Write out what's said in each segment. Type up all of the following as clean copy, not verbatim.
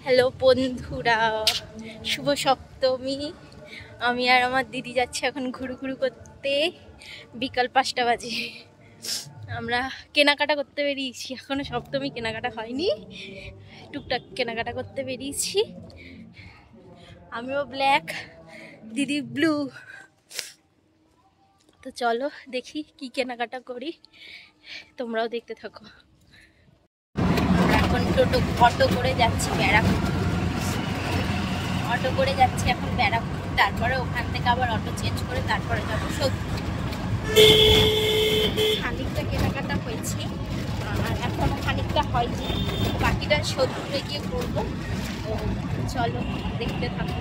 Hello বন্ধুরা, শুভ সপ্তমী। আমি আর আমার দিদি যাচ্ছি এখন ঘুরু ঘুরু করতে। বিকাল 5টা বাজে। আমরা কেনাকাটা করতে বেরিয়েছি, এখনো সপ্তমী কেনাকাটা হয়নি, টুকটাক কেনাকাটা করতে বেরিয়েছি। আমিও ব্ল্যাক, দিদি ব্লু। তো চলো দেখি কি কেনাকাটা করি, তোমরাও দেখতে থাকো। এখন অটো করে যাচ্ছি ব্যারাকপুর। অটো করে যাচ্ছি এখন ব্যারাকপুর, তারপরে ওখান থেকে আবার অটো চেঞ্জ করে তারপরে যাবো সোদপুর। খানিকটা কেনাকাটা হয়েছে আর এখনো খানিকটা হয়নি, বাকিটা সোদপুরে গিয়ে করবো। তো চলো দেখতে থাকো।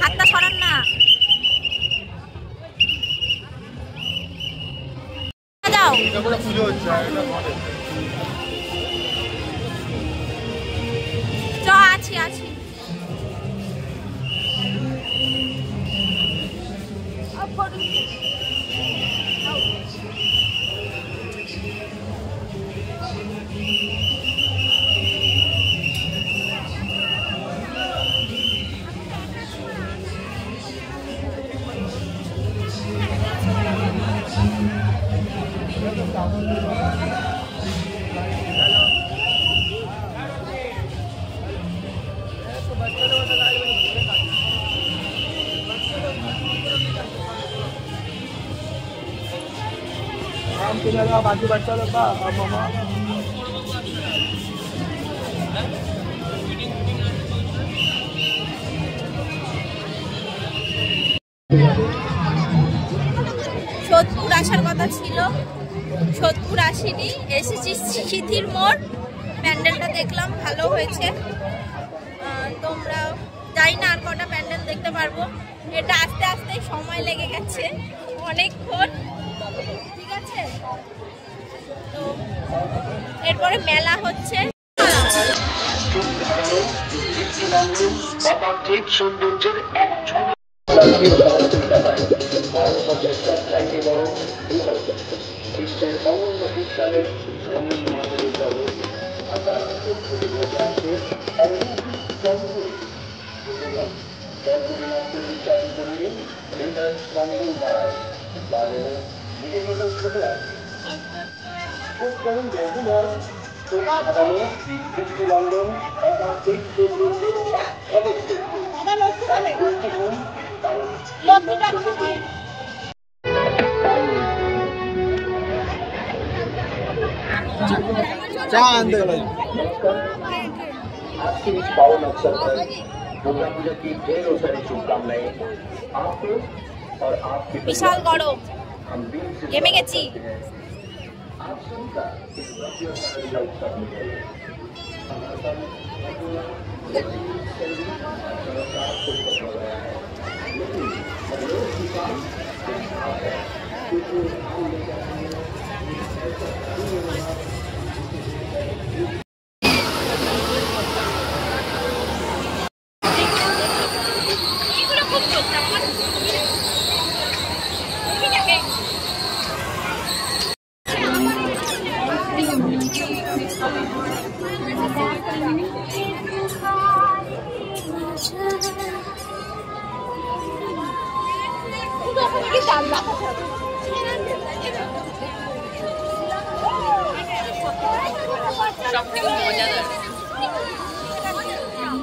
হাতটা সরান না, যাও। আছি আছি बाकी बच्चा लोग का मामा সোদপুর আসার কথা ছিল, সোদপুর আসিনি, এসেছি সিথির মোড়। প্যান্ডেলটা দেখলাম, ভালো হয়েছে। তোমরা যাই না আর কটা প্যান্ডেল দেখতে পারবো, এটা আস্তে আস্তে সময় লেগে গেছে অনেকক্ষণ, ঠিক আছে। তো এরপরে মেলা হচ্ছে। সৌন্দর্যের आपके इस पावन अवसर पर दुर्गा पूजा की ढेरों सारी शुभकामनाएं आपको और आपके বিশাল গরম हम दिल से ঘেমে গেছি। आप सबका इस भव्य शादी उत्सव में এগুলো খুব চলছে আমার সব থেকে মজাদার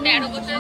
13 বছর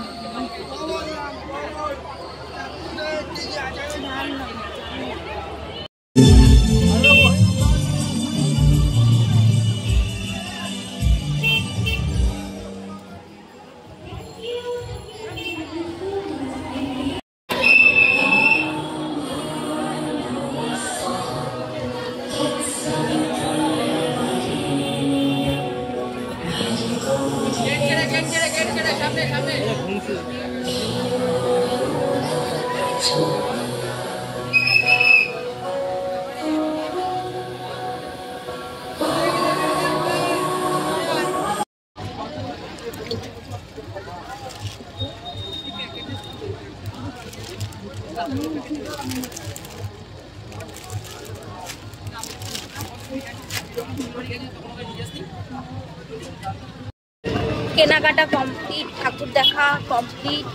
কেনাকাটা কমপ্লিট, ঠাকুর দেখা কমপ্লিট।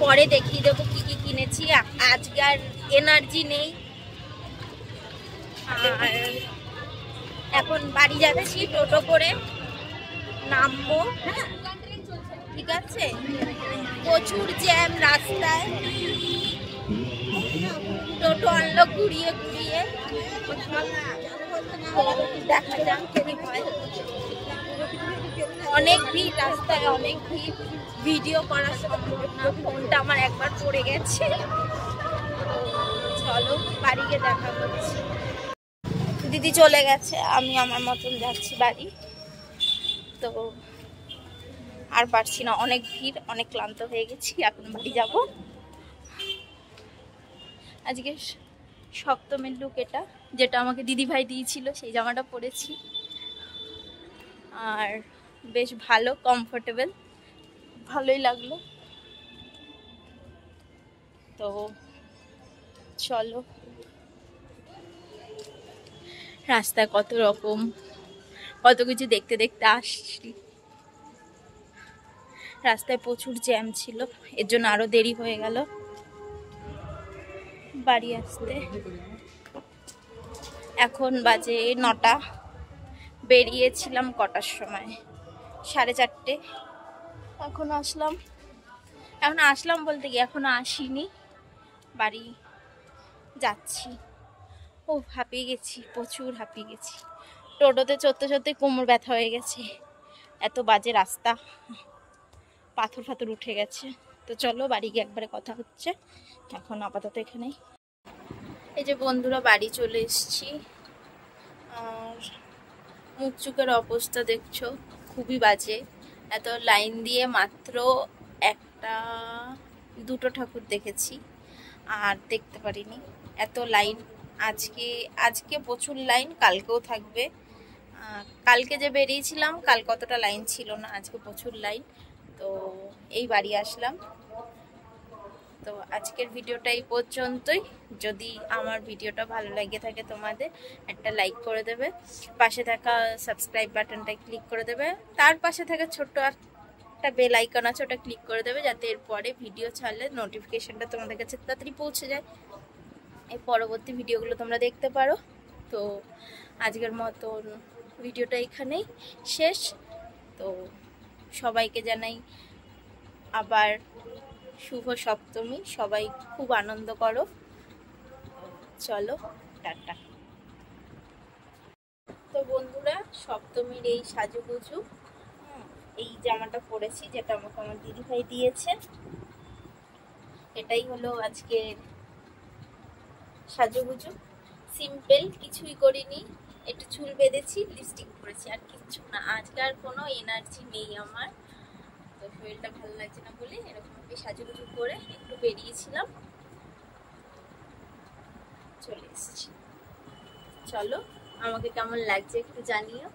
পরে দেখিয়ে দেবো কি কি কিনেছি। আজকে আর এনার্জি নেই। আর এখন বাড়ি যাচ্ছি, টোটো করে নামবো। ঠিক আছে, প্রচুর জ্যাম রাস্তায়, টোটো আনলো ঘুরিয়ে ঘুরিয়ে। দেখা যাক কি হয়। অনেক ভিড় রাস্তায়, অনেক ভিড়, ভিডিও করা সম্ভব না, ফোনটা আমার একবার পড়ে গেছে। চলো বাড়ি গিয়ে দেখা করছি। দিদি চলে গেছে, আমি আমার মতন যাচ্ছি বাড়ি। তো আর পারছি না, অনেক ভিড়, অনেক ক্লান্ত হয়ে গেছি, এখন বাড়ি যাব। আজকে সপ্তমীর লুক এটা, যেটা আমাকে দিদি ভাই দিয়েছিল, সেই জামাটা পরেছি। আর বেশ ভালো, কমফোর্টেবল, ভালোই লাগলো। তো চলো, রাস্তায় কত রকম কত কিছু দেখতে দেখতে আসছি। রাস্তায় প্রচুর জ্যাম ছিল, এর জন্য আরো দেরি হয়ে গেল বাড়ি আসতে। এখন বাজে 9টা, বেরিয়েছিলাম কটার সময়? 4:30। এখন আসলাম বলতে কি এখনো আসিনি, বাড়ি যাচ্ছি। ও হাঁপিয়ে গেছি, প্রচুর হাঁপিয়ে গেছি। টোটোতে চড়তে চড়তে কোমর ব্যথা হয়ে গেছে, এত বাজে রাস্তা, পাথর ফাথর উঠে গেছে। তো চলো বাড়ি গিয়ে একবারে কথা হচ্ছে। এখন আপাতত এখানেই। এই যে বন্ধুরা, বাড়ি চলে এসেছি। আর মুখ চোখের অবস্থা দেখছো, খুবই বাজে। এত লাইন দিয়ে মাত্র দুটো ঠাকুর দেখেছি, আর দেখতে পারিনি। এত লাইন আজকে প্রচুর লাইন, কালকেও থাকবে। কালকে যে বেরিয়েছিলাম, কাল কতটা লাইন ছিল না, আজকে প্রচুর লাইন। তো এই বাড়ি আসলাম। তো আজকের ভিডিওটা এই পর্যন্তই। যদি আমার ভিডিওটা ভালো লাগে থাকে তোমাদের, একটা লাইক করে দেবে, পাশে থাকা সাবস্ক্রাইব বাটনটা ক্লিক করে দেবে, তার পাশে থাকা ছোট্ট একটা বেল আইকন আছে, ওটা ক্লিক করে দেবে, যাতে এরপরে ভিডিও ছাড়লে নোটিফিকেশনটা তোমাদের কাছে তাড়াতাড়ি পৌঁছে যায়, এই পরবর্তী ভিডিওগুলো তোমরা দেখতে পারো। তো আজকের মতন ভিডিওটা এখানেই শেষ। তো সবাইকে জানাই আবার শুভ সপ্তমী। সবাই খুব আনন্দ করো। চলো টাটা। তো বন্ধুরা, সপ্তমীর এই সাজুগুজু, এই জামাটা পরেছি যেটা আমাকে আমার দিদিভাই দিয়েছে, এটাই হলো আজকের সাজুগুজু। সিম্পল, কিছুই করিনি, একটু চুল বেঁধেছি, লিপস্টিক পরেছি, আর কিচ্ছু না। আজকে আর কোনো এনার্জি নেই আমার, তো শরীরটা ভালো লাগছে না বলে এরকম সাজুগুজু করে একটু বেরিয়েছিলাম, চলে এসেছি। চলো, আমাকে কেমন লাগছে একটু জানিও।